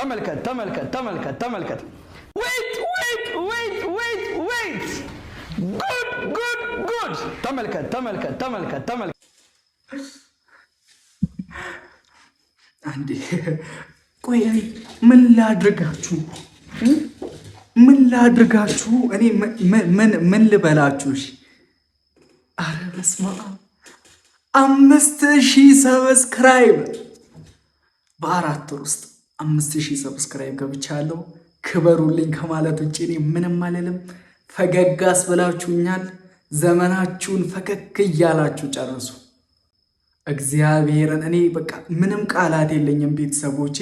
ተመልከት wait good ተመልከት አንዴ ቆይ ምን ላድርጋችሁ እኔ ምን ልበላችሁ እሺ አረ በስመ አብ 5000 ሰብስክራይብ በአራት ወር ውስጥ 5000 ሰብስክራይብ ገብቻለሁ ክበሩልኝ ከማለት ውጪ እኔ ምንም አልልም ፈገግ አስብላችሁኛል ዘመናችሁን ፈከክ እያላችሁ ጨርሱ እግዚአብሔርን እኔ በቃ ምንም ቃላት የለኝም ቤተሰቦቼ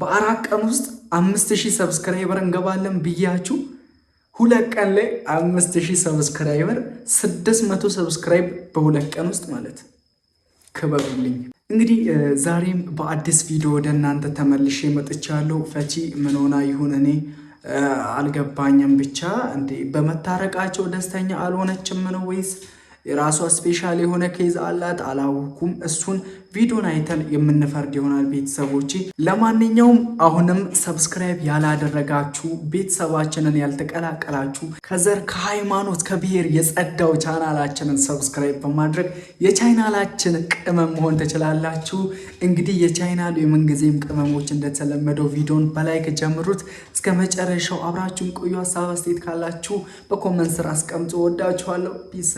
በአራት ቀን ውስጥ 5000 ሰብስክራይበር እንገባለን ብያችሁ ሁለት ቀን ላይ 5000 ሰብስክራይበር 600 ሰብስክራይብ በሁለት ቀን ውስጥ ማለት ክበሩልኝ እንግዲህ ዛሬም በአዲስ ቪዲዮ ወደ እናንተ ተመልሼ መጥቻለሁ ፈቲ ምን ሆና ይሁን እኔ አልገባኝም ብቻ እንዴ በመታረቃቸው ደስተኛ አልሆነችም ነው ወይስ የራሷ ስፔሻል የሆነ ኬዝ አላት አላውኩም እሱን ቪዲዮን አይተን የምንፈርድ ይሆናል ቤተሰቦቼ ለማንኛውም አሁንም ሰብስክራይብ ያላደረጋችሁ ቤተሰባችንን ያልተቀላቀላችሁ ከዘር ከሃይማኖት ከብሔር የጸዳው ቻናላችንን ሰብስክራይብ በማድረግ የቻናላችን ቅመም መሆን ትችላላችሁ እንግዲህ የቻናሉ የምንጊዜም ቅመሞች እንደተለመደው ቪዲዮን በላይክ ጀምሩት እስከ መጨረሻው አብራችሁን ቆዩ ሀሳብ አስተያየት ካላችሁ በኮሜንት ስር አስቀምጡ ወዳችኋለሁ ፒስ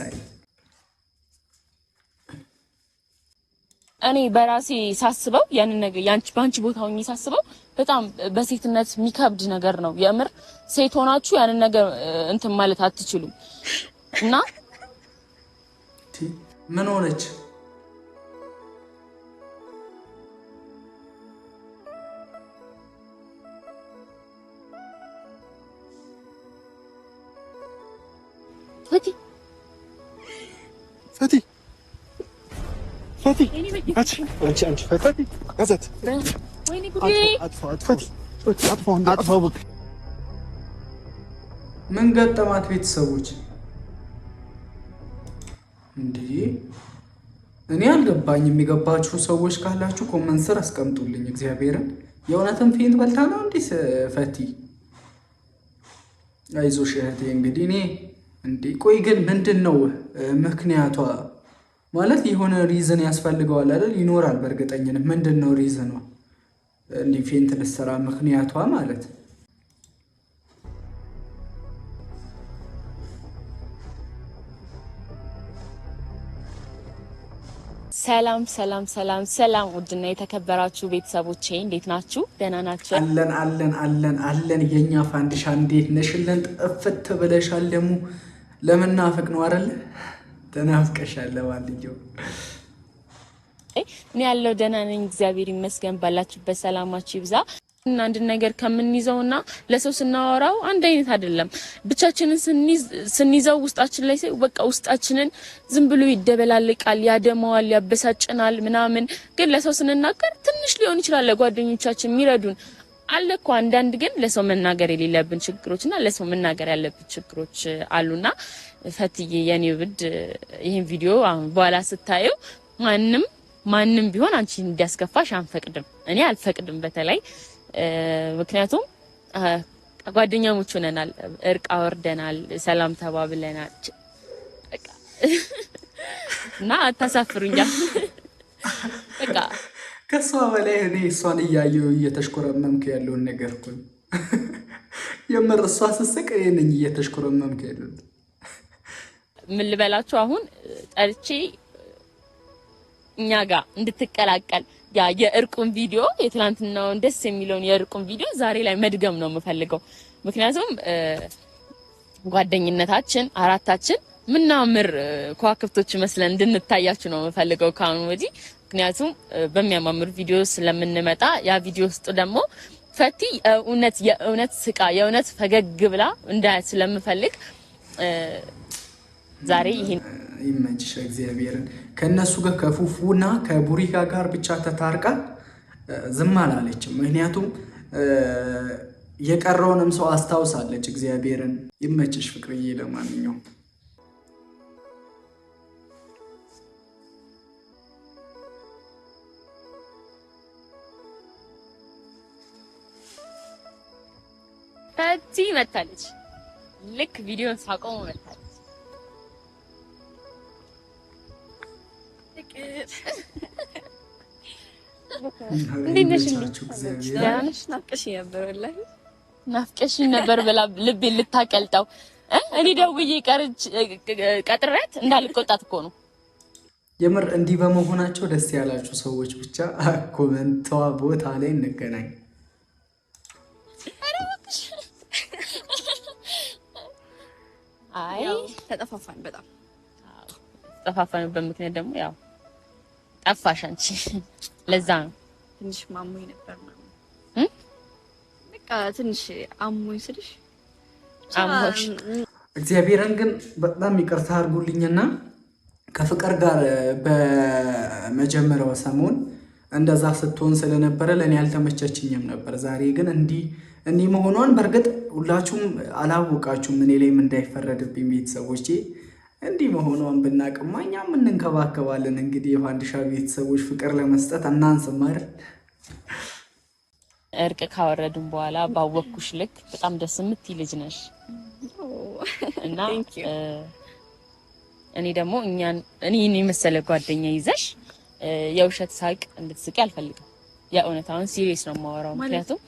እኔ በራሴ ሳስበው ያንን ነገር ባንቺ ቦታ ሆኜ ሳስበው በጣም በሴትነት የሚከብድ ነገር ነው የምር ሴት ሆናችሁ ያንን ነገር እንትን ማለት አትችሉም እና ምን ሆነች ፈቲ አንቺ ፈቲ አዘት ወይኔ ጉዴ አጥፋው ምን ገጠማት ቤተሰቦች እንዴ እኔ አልገባኝም የሚገባችሁ ሰዎች ካላችሁ ኮሜንት ስር አስቀምጡልኝ እግዚአብሔርን የእውነትም ፌንት በልታ ነው እንዴ ፈቲ አይዞሽ እህቴ እንግዲህ እኔ እንዴ ቆይ ግን ምንድነው ምክንያቷ ማለት የሆነ ሪዝን ያስፈልገዋል አይደል ይኖራል በእርግጠኝነት ምንድነው ሪዝኑ እንዴ ፌንት ልትሰራ ምክንያቷ ማለት ሰላም ውድና የተከበራችሁ ቤተሰቦቼ እንዴት ናችሁ ደህና ናችሁ አለን የኛ ፋንዲሻ እንዴት ነሽልን ጥፍት ብለሻል ደሙ ለምናፍቅ ነው አይደል ተናፍቀሻል ለማንኛው እኔ ያለው ደህና ነኝ እግዚአብሔር ይመስገን ባላችሁበት ሰላማችሁ ይብዛ እና አንድ ነገር ከምንይዘውና ለሰው ስናወራው አንድ አይነት አይደለም ብቻችንን ስንይዘው ውስጣችን ላይ በቃ ውስጣችንን ዝም ብሎ ይደበላልቃል ያደማዋል ያበሳጨናል ምናምን ግን ለሰው ስንናገር ትንሽ ሊሆን ይችላል ለጓደኞቻችን የሚረዱን አለኮ አንዳንድ ግን ለሰው መናገር የሌለብን ችግሮችና ለሰው መናገር ያለብን ችግሮች አሉና ፈትዬ የኔ ውድ ይሄን ቪዲዮ አሁን በኋላ ስታዩ ማንንም ቢሆን አንቺ እንዲያስከፋሽ አንፈቅድም እኔ አልፈቅድም በተለይ ምክንያቱም ጓደኛሞች ሆነናል እርቅ አወርደናል ሰላም ተባብለናል በቃ እና አታሳፍሩኛል በቃ ከሷ በላይ እኔ እሷን እያየሁ እየተሽኮረመምኩ ያለውን ነገር እኮ የምር እሷ ስትስቅ እኔ ነኝ እየተሽኮረመምኩ ያለውን ምን ልበላችሁ አሁን ጠርቼ እኛ ጋር እንድትቀላቀል ያ የእርቁን ቪዲዮ የትላንትናውን ደስ የሚለውን የእርቁን ቪዲዮ ዛሬ ላይ መድገም ነው የምፈልገው ምክንያቱም ጓደኝነታችን አራታችን ምናምር ኳክብቶች መስለን እንድንታያችሁ ነው የምፈልገው ካሁን ወዲህ ምክንያቱም በሚያማምር ቪዲዮ ስለምንመጣ ያ ቪዲዮ ውስጥ ደግሞ ፈቲ የእውነት ስቃ የእውነት ፈገግ ብላ እንዳያት ስለምፈልግ ዛሬ ይሄን ይመችሽ እግዚአብሔርን ከነሱ ጋር ከፉፉና ከቡሪካ ጋር ብቻ ተታርቃ ዝም አላለችም ምክንያቱም የቀረውንም ሰው አስታውሳለች እግዚአብሔርን ይመችሽ ፍቅርዬ ለማንኛውም ፈቲ መታለች። ልክ ቪዲዮን ሳቆም መታለች። እንዴት ነሽ? ናፍቀሽኝ ነበር ወላሂ ናፍቀሽኝ ነበር ብላ ልቤን ልታቀልጠው እኔ ደውዬ ቀጥሬያት እንዳልቆጣት እኮ ነው። የምር እንዲህ በመሆናቸው ደስ ያላችሁ ሰዎች ብቻ ኮመንቷ ቦታ ላይ እንገናኝ። አይ ተጠፋፋን፣ በጣም ተጠፋፋንበት ምክንያት ደግሞ ያው ጠፋሽ አንቺ። ለዛ ነው ትንሽ ማሞኝ ነበር ማለት በቃ ትንሽ አሞኝ ስልሽ አሞሽ። እግዚአብሔርን ግን በጣም ይቅርታ አድርጉልኝና ከፍቅር ጋር በመጀመሪያው ሰሞን እንደዛ ስትሆን ስለነበረ ለኔ አልተመቸችኝም ነበር። ዛሬ ግን እንዲህ መሆኗን በእርግጥ ሁላችሁም አላወቃችሁም። እኔ ላይም እንዳይፈረድብኝ ቤተሰቦቼ እንዲህ መሆኗን ብናቅማ እኛም እንንከባከባለን። እንግዲህ የፋንዲሻ ቤተሰቦች ፍቅር ለመስጠት እናንስም አይደል? እርቅ ካወረድን በኋላ ባወቅኩሽ ልክ በጣም ደስ የምትይ ልጅ ነሽ እና እኔ ደግሞ እኔን የመሰለ ጓደኛ ይዘሽ የውሸት ሳቅ እንድትስቂ አልፈልግም። የእውነት አሁን ሲሪየስ ነው የማወራው። ምክንያቱም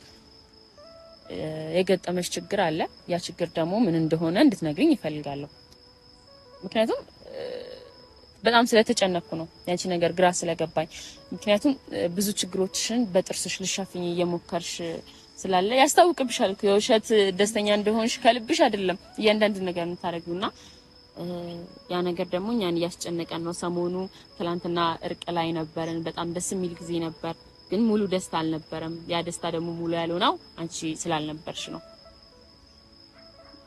የገጠመሽ ችግር አለ። ያ ችግር ደግሞ ምን እንደሆነ እንድትነግሪኝ ይፈልጋለሁ። ምክንያቱም በጣም ስለተጨነኩ ነው ያንቺ ነገር ግራ ስለገባኝ። ምክንያቱም ብዙ ችግሮችሽን በጥርስሽ ልሻፍኝ እየሞከርሽ ስላለ ያስታውቅብሻል። የውሸት ደስተኛ እንደሆንሽ ከልብሽ አይደለም እያንዳንዱ ነገር የምታደርጊውና ያ ነገር ደግሞ እኛን እያስጨነቀን ነው። ሰሞኑ ትላንትና እርቅ ላይ ነበርን። በጣም ደስ የሚል ጊዜ ነበር፣ ግን ሙሉ ደስታ አልነበረም። ያ ደስታ ደግሞ ሙሉ ያልሆነው አንቺ ስላልነበርሽ ነው።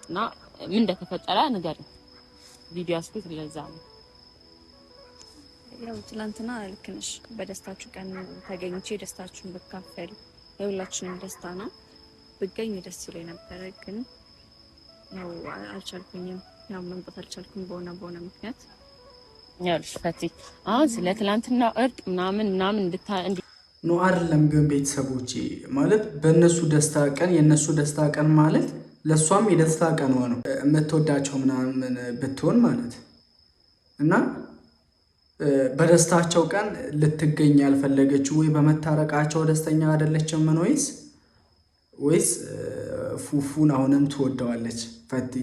እና ምን እንደተፈጠረ ንገሪኝ። ቪዲዮ አስኩት ለዛ ነው። ያው ትላንትና ልክ ነሽ። በደስታችሁ ቀን ተገኝቼ ደስታችሁን ብካፈል የሁላችንም ደስታ ነው። ብገኝ ደስ ይለኝ ነበረ፣ ግን ያው አልቻልኩኝም። ያው መምጣት አልቻልኩም በሆነ ምክንያት። ያውልሽ ፈቲ አሁን ስለ ትላንትና እርቅ ምናምን ነው አይደለም። ግን ቤተሰቦቼ ማለት በእነሱ ደስታ ቀን የእነሱ ደስታ ቀን ማለት ለእሷም የደስታ ቀን ሆነው የምትወዳቸው ምናምን ብትሆን ማለት እና በደስታቸው ቀን ልትገኝ ያልፈለገችው ወይ በመታረቃቸው ደስተኛ አይደለችም ወይስ ፉፉን አሁንም ትወደዋለች ፈቲ?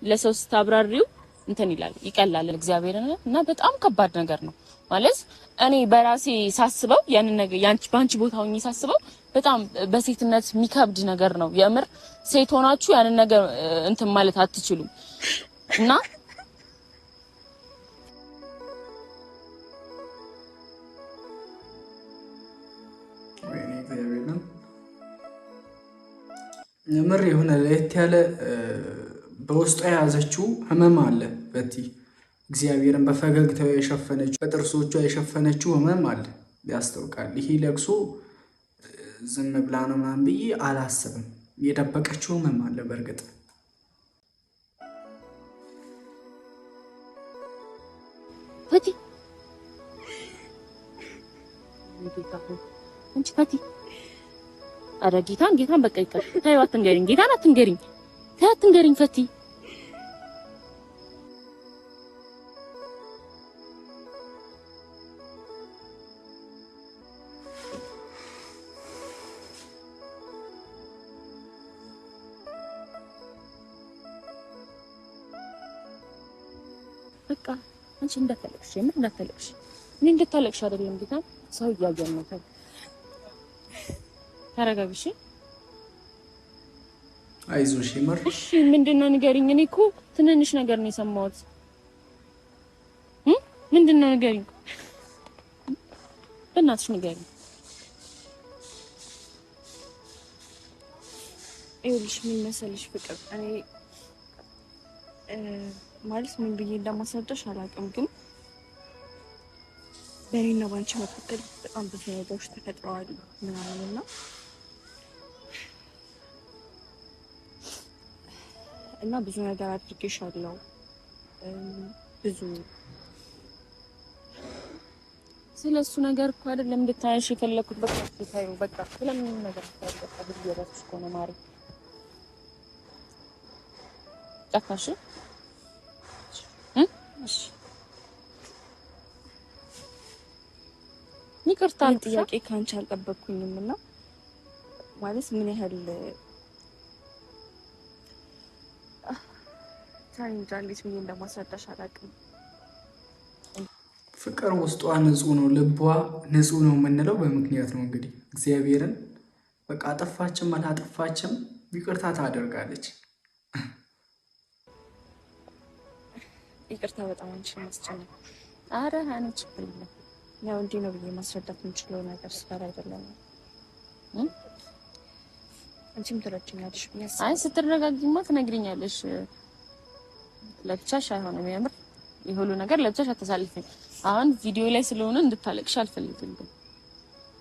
ለሰው ስታብራሪው እንትን ይላል ይቀላል እግዚአብሔርን እና በጣም ከባድ ነገር ነው ማለት እኔ በራሴ ሳስበው ያንን ነገር ባንቺ ቦታ ሆኜ ሳስበው በጣም በሴትነት የሚከብድ ነገር ነው። የምር ሴት ሆናችሁ ያንን ነገር እንትን ማለት አትችሉም እና የምር የሆነ ለየት ያለ በውስጧ የያዘችው ህመም አለ በቲ እግዚአብሔርን በፈገግታው የሸፈነችው በጥርሶቿ የሸፈነችው ህመም አለ ያስታውቃል። ይሄ ለቅሶ ዝም ብላ ነው ምናምን ብዬ አላስብም። የደበቀችው ህመም አለ በእርግጥ። ፈቲ አንቺ ፈቲ አረ ጌታን በቃ ይቀር። ታዩ አትንገሪኝ፣ ጌታን አትንገሪኝ ፈቲ። በቃ አንቺ እንዳታለቅሽ፣ ምን እንዳታለቅሽ። እኔ እንዳታለቅሽ አይደለም ጌታን ሰው እያየን ነው። ተረጋግሽ። አይዞሽ ይመር። እሺ ምንድነው ንገሪኝ። እኔ እኮ ትንንሽ ነገር ነው የሰማሁት። ምንድነው ንገሪኝ፣ በእናትሽ ንገሪኝ። ይኸውልሽ ምን መሰለሽ ፍቅር፣ እኔ ማለት ምን ብዬ እንደማስረዳሽ አላውቅም፣ ግን በእኔና ባንቺ መካከል በጣም ብዙ ነገሮች ተፈጥረዋል ምናምን እና ብዙ ነገር አድርጌሻለሁ። ብዙ ስለሱ ነገር እኮ አይደለም እንድታይሽ የፈለኩት። በቃ ስለምን ነገር ታደርጋለሽ? ብዙ የራስሽ እኮ ነው ማሪ። ጠፋሽ? እሺ ይቅርታ ጥያቄ ካንቺ አልጠበቅኩኝም እና ማለት ምን ያህል ታንጃሊስ ምን እንደማስረዳሽ አላውቅም። ፍቅር ውስጧ ንጹህ ነው፣ ልቧ ንጹህ ነው የምንለው በምክንያት ነው። እንግዲህ እግዚአብሔርን በቃ አጠፋችም አላጠፋችም ይቅርታ ታደርጋለች። ይቅርታ በጣም አንቺ ማስጨነቅ። አረ አንቺ ብለ ያው እንዲህ ነው ብዬ ማስረዳት የምችለው ነገር ስላል አይደለም። አንቺም ትረጅኛለሽ ብዬ አይ ስትረጋጊማ ትነግሪኛለሽ። ለብቻሽ አይሆንም የምር የሁሉ ነገር ለብቻሽ አታሳልፊኝ። አሁን ቪዲዮ ላይ ስለሆነ እንድታለቅሽ አልፈልግም።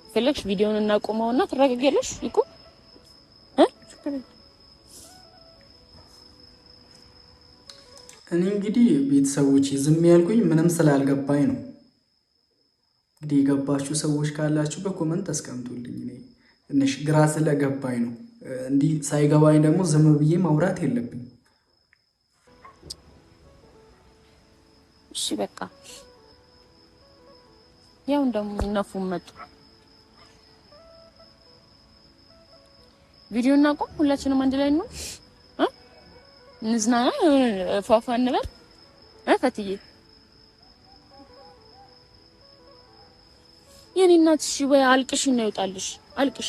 ፈለግሽ ቪዲዮውን እናቆመውና ትረጋጊያለሽ ይቁ እኔ እንግዲህ ቤተሰቦች ዝም ያልኩኝ ምንም ስላልገባኝ ነው። እንግዲህ የገባችሁ ሰዎች ካላችሁ በኮመንት አስቀምጡልኝ። እኔ ትንሽ ግራ ስለገባኝ ነው። እንዲህ ሳይገባኝ ደግሞ ዝም ብዬ ማውራት የለብኝ። እሺ በቃ ያው እንደምነፉ መጡ። ቪዲዮ እናቆም፣ ሁላችንም አንድ ላይ ነው እንዝናና፣ ፏፏ እንበል። ፈትዬ የኔ እናት እሺ ወይ አልቅሽ ነው ይወጣልሽ፣ አልቅሽ።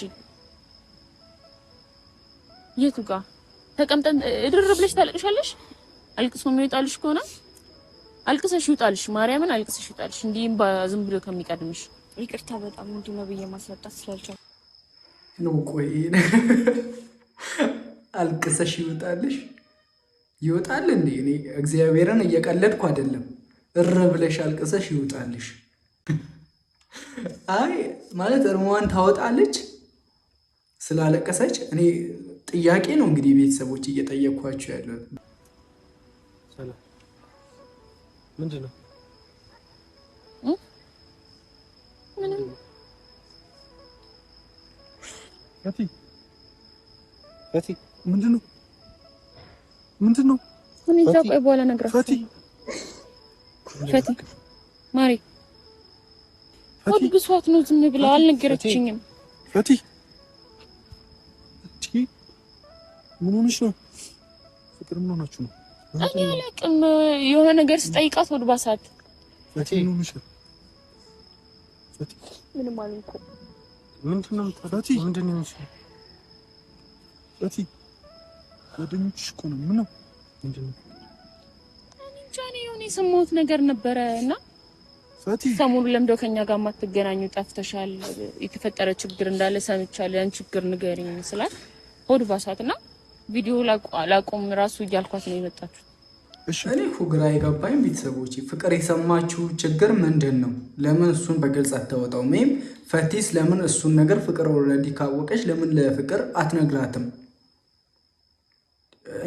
የቱ ጋር ተቀምጠን እድር ብለሽ ታለቅሻለሽ? አልቅሶ የሚወጣልሽ ከሆነ አልቅሰሽ ይውጣልሽ፣ ማርያምን አልቅሰሽ ይውጣልሽ። እንዲህም ዝም ብሎ ከሚቀድምሽ ይቅርታ በጣም እንዲህ ነው ብዬ ማስረዳት ስላልቻልኩ ነው። ቆይ አልቅሰሽ ይውጣልሽ ይወጣል እንዴ? እኔ እግዚአብሔርን እየቀለድኩ አይደለም። እረ ብለሽ አልቅሰሽ ይውጣልሽ። አይ ማለት እርሟን ታወጣለች ስላለቀሰች። እኔ ጥያቄ ነው እንግዲህ ቤተሰቦች እየጠየኳቸው ያለው። ሰላም ምንድን ነው? ምንም ፈቲ ፈቲ ምንድን ነው? ምንድን ነው? ምን ይዛቀ በኋላ ነግራችሁ ፈቲ ፈቲ ማሪ ፈቲ ብሷት ነው ዝም ብላ አልነገረችኝም። ፈቲ ምን ሆነሽ ነው? ፍቅር ምን ሆናችሁ ነው? እኔ አላውቅም። የሆነ ነገር ስጠይቃት ወደ ባሳት ፈቲ ምን ሆነሽ ነው? ፈቲ ምንም አልኩ። ምንድን ነው ፈቲ? ምንድን ነው ፈቲ? ጓደኞችሽ እኮ ነው። ምን ነው? ምንድን ነው? እኔ የሆነ የሰማሁት ነገር ነበረ እና ፈቲ ሰሞኑን ለምደው ከኛ ጋር ማትገናኙ ጠፍተሻል፣ የተፈጠረ ችግር እንዳለ ሰምቻለሁ፣ ያን ችግር ንገሪኝ ስላት ሆድ ባሳትና ቪዲዮ ላቆም ራሱ እያልኳት ነው የመጣችው። እኔ እኮ ግራ የገባኝ ቤተሰቦች፣ ፍቅር የሰማችሁ ችግር ምንድን ነው? ለምን እሱን በግልጽ አታወጣውም? ወይም ፈቲስ ለምን እሱን ነገር ፍቅር ኦልሬዲ ካወቀች ለምን ለፍቅር አትነግራትም?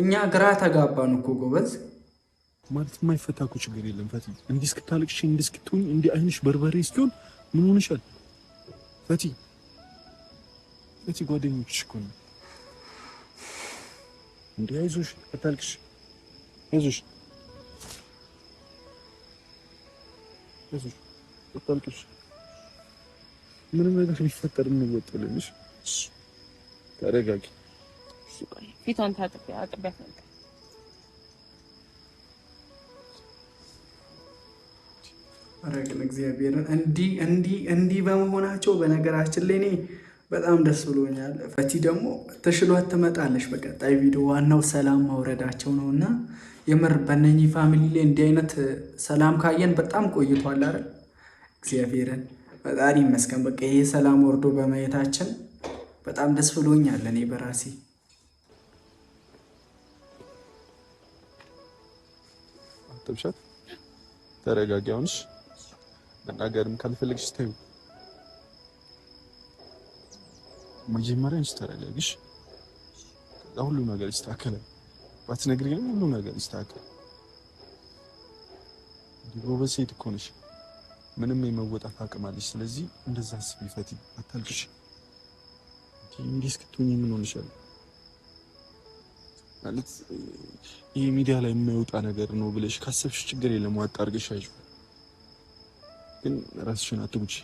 እኛ ግራ ተጋባን እኮ ጎበዝ። ማለት የማይፈታ እኮ ችግር የለም ፈቲ። እንዲህ እስክታለቅሽ እንዲህ እስክትሆኝ እንዲህ አይንሽ በርበሬ እስኪሆን ምን ሆነሻል ፈቲ? ፈቲ ጓደኞችሽ እኮ ነው እንዴ። አይዞሽ አታልቅሽ፣ አይዞሽ አይዞሽ አታልቅሽ። ምንም ነገር ቢፈጠር እንወጣለንሽ። ተረጋጊ። ፊቷን አጥቢያት ነበር። ኧረ ግን እግዚአብሔርን እንዲህ በመሆናቸው በነገራችን ላይ እኔ በጣም ደስ ብሎኛል። ፈቲ ደግሞ ተሽሏት ትመጣለች በቀጣይ ቪዲዮ። ዋናው ሰላም ማውረዳቸው ነው እና የምር በእነኚህ ፋሚሊ ላይ እንዲህ አይነት ሰላም ካየን በጣም ቆይቷል አይደል? እግዚአብሔርን ፈጣሪ ይመስገን። በቃ ይሄ ሰላም ወርዶ በማየታችን በጣም ደስ ብሎኛል እኔ በራሴ። አጥብሻት ተረጋጊ። አሁንሽ መናገርም ካልፈለግሽ ተይው። መጀመሪያ አንቺ ተረጋግሽ፣ ከዛ ሁሉ ነገር ይስተካከላል። ባትነግሪኝም ሁሉ ነገር ይስተካከላል። ጎበዝ ሴት እኮ ነሽ፣ ምንም የመወጣት አቅም አለሽ። ስለዚህ እንደዛ አስቢ ፈቲ፣ አታልቅሽ። እንዲህ እስክትሆኚ ምን ሆነሻል? ማለት ይሄ ሚዲያ ላይ የማይወጣ ነገር ነው ብለሽ ካሰብሽ ችግር የለም ዋጥ አድርገሽ አይው። ግን ራስሽን አትጉጂ፣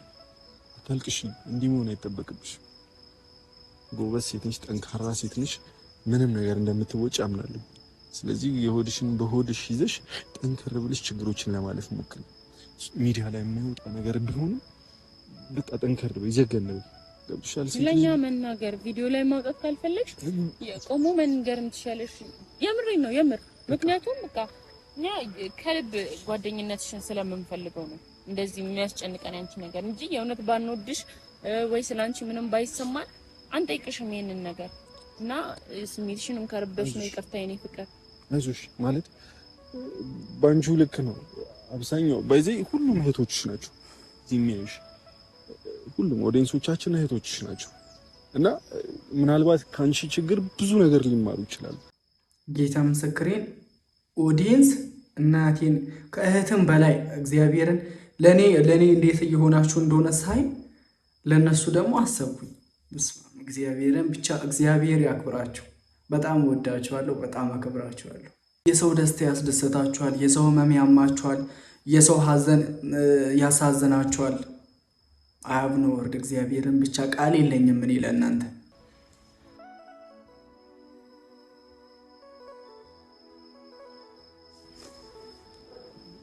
አታልቅሽ። እንዲህ መሆን አይጠበቅብሽ። ጎበዝ ሴት ነሽ፣ ጠንካራ ሴት ነሽ። ምንም ነገር እንደምትወጪ አምናለሁ። ስለዚህ የሆድሽን በሆድሽ ይዘሽ ጠንከር ብለሽ ችግሮችን ለማለፍ ሞክሪ። ሚዲያ ላይ የማይወጣ ነገር ቢሆን በቃ ጠንከር በይ፣ ዘገነው ገብሻል። ለኛ መናገር ቪዲዮ ላይ ማውጣት ካልፈለግሽ ቆሞ መንገር እንትሻለሽ። የምሬን ነው የምር። ምክንያቱም በቃ እኛ ከልብ ጓደኝነትሽን ስለምንፈልገው ነው እንደዚህ የሚያስጨንቀን ያንቺ ነገር እንጂ የእውነት ባንወድሽ ወይ ስላንቺ ምንም ባይሰማን አንጠይቅሽም ይሄንን ነገር እና ስሜትሽንም ከርበሽ ነው ይቅርታ የኔ ፍቅር። አይዞሽ ማለት ባንቺ ልክ ነው። አብዛኛው በዚህ ሁሉም እህቶችሽ ናቸው እዚህ የሚያዩሽ፣ ሁሉም ኦዲየንሶቻችን እህቶችሽ ናቸው እና ምናልባት ካንቺ ችግር ብዙ ነገር ሊማሩ ይችላሉ። ጌታ ምስክሬን ኦዲየንስ እናቴን ከእህትም በላይ እግዚአብሔርን ለኔ እንዴት እየሆናችሁ እንደሆነ ሳይ ለነሱ ደግሞ አሰብኩኝ። እግዚአብሔርን ብቻ እግዚአብሔር ያክብራችሁ። በጣም ወዳችኋለሁ፣ በጣም አከብራችኋለሁ። የሰው ደስታ ያስደሰታችኋል፣ የሰው ህመም ያማችኋል፣ የሰው ሀዘን ያሳዝናችኋል። አብ ነው ወርድ እግዚአብሔርን ብቻ ቃል የለኝም እኔ ለእናንተ።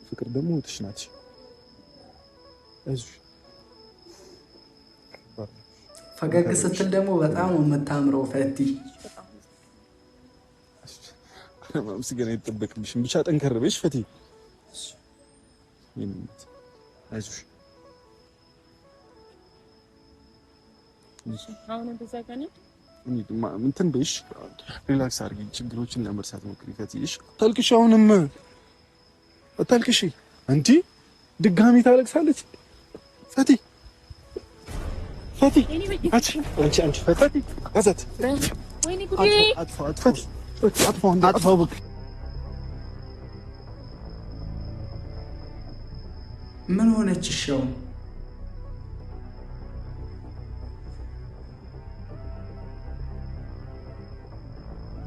ፍቅር ደግሞ እህትሽ ናት። አይዞሽ። ፈገግ ስትል ደግሞ በጣም የምታምረው ፈቲ። ማመስገን አይጠበቅብሽም። ብቻ ጠንከር በይሽ ፈቲ። አይዞሽ። አሁን እንደዛ ከነ እንትን በይሽ፣ ሪላክስ አድርጊ፣ ችግሮችን ለመርሳት ሞክሪ ፈቲሽ። አታልቅሽ፣ አሁንም አታልቅሽ። እንዴ ድጋሚ ታለቅሳለች ፈቲ። ፈቲ አንቺ ፈቲ አዛት ወይኔ ጉዴ አጥፋው በቃ። ምን ሆነች? ሻው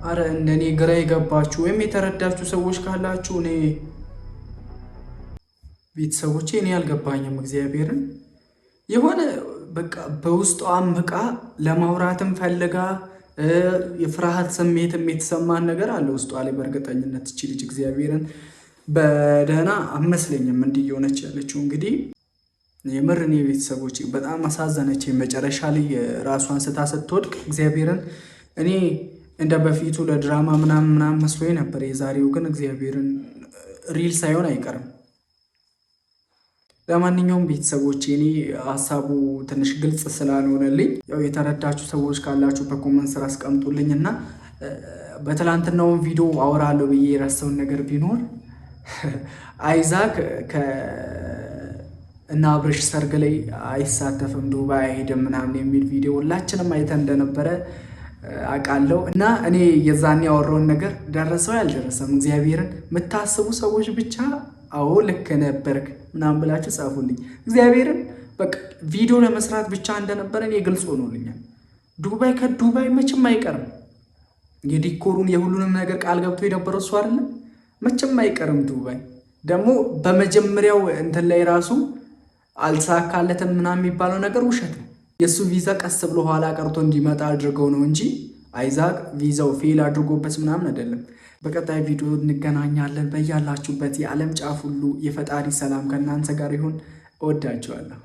አረ እንደኔ ግራ የገባችሁ ወይም የተረዳችሁ ሰዎች ካላችሁ እኔ ቤተሰቦቼ እኔ አልገባኝም። እግዚአብሔርን የሆነ በቃ በውስጧ አምቃ ለማውራትም ፈልጋ የፍርሃት ስሜትም የተሰማን ነገር አለ ውስጧ ላይ በእርግጠኝነት እቺ ልጅ እግዚአብሔርን በደህና አመስለኝም እንዲህ የሆነች ያለችው። እንግዲህ የምር እኔ ቤተሰቦቼ በጣም አሳዘነች። መጨረሻ ላይ ራሷን ስታ ስትወድቅ እግዚአብሔርን እኔ እንደ በፊቱ ለድራማ ምናምን መስሎኝ ነበር። የዛሬው ግን እግዚአብሔርን ሪል ሳይሆን አይቀርም። ለማንኛውም ቤተሰቦች እኔ ሀሳቡ ትንሽ ግልጽ ስላልሆነልኝ ያው የተረዳችሁ ሰዎች ካላችሁ በኮመንት ስራ አስቀምጡልኝ እና በትላንትናውን ቪዲዮ አወራለሁ ብዬ የረሳውን ነገር ቢኖር አይዛክ እና አብርሽ ሰርግ ላይ አይሳተፍም፣ ዱባይ አይሄድም ምናምን የሚል ቪዲዮ ሁላችንም አይተን እንደነበረ አውቃለሁ እና እኔ የዛኔ ያወራውን ነገር ደረሰው ያልደረሰም እግዚአብሔርን የምታስቡ ሰዎች ብቻ አዎ ልክ ነበርክ ምናምን ብላችሁ ጻፉልኝ። እግዚአብሔርን በቃ ቪዲዮ ለመስራት ብቻ እንደነበረ እኔ ግልጽ ሆኖልኛል። ዱባይ ከዱባይ መቼም አይቀርም። የዲኮሩን የሁሉንም ነገር ቃል ገብቶ የነበረው እሱ አይደለም፣ መቼም አይቀርም። ዱባይ ደግሞ በመጀመሪያው እንትን ላይ ራሱ አልተሳካለትም ምናምን የሚባለው ነገር ውሸት ነው። የእሱ ቪዛ ቀስ ብሎ ኋላ ቀርቶ እንዲመጣ አድርገው ነው እንጂ አይዛክ ቪዛው ፌል አድርጎበት ምናምን አይደለም። በቀጣይ ቪዲዮ እንገናኛለን። በያላችሁበት የዓለም ጫፍ ሁሉ የፈጣሪ ሰላም ከእናንተ ጋር ይሁን። እወዳችኋለሁ።